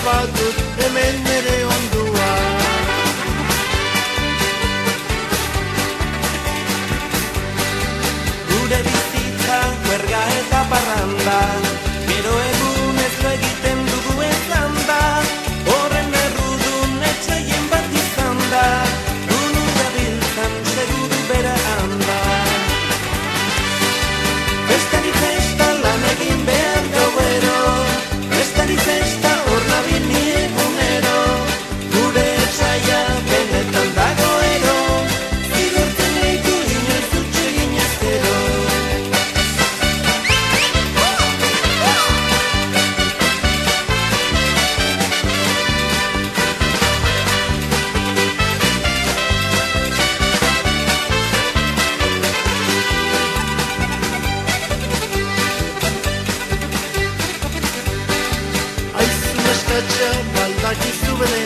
badut hemen ere ondua. Gure bizitza huerga eta parranda, gero egun ez lo egiten dugu ezan da, horren errudun etxaien bat izan da, unu gabiltzan seguru bera handa. Bestari festa lan egin behar gauero, bestari festa hor nabil ni egunero, gure etxaia benetan dagoero, zigortzen leitu inoiz dutxe ginezkero. Aizu eskatxa baldakizu bere,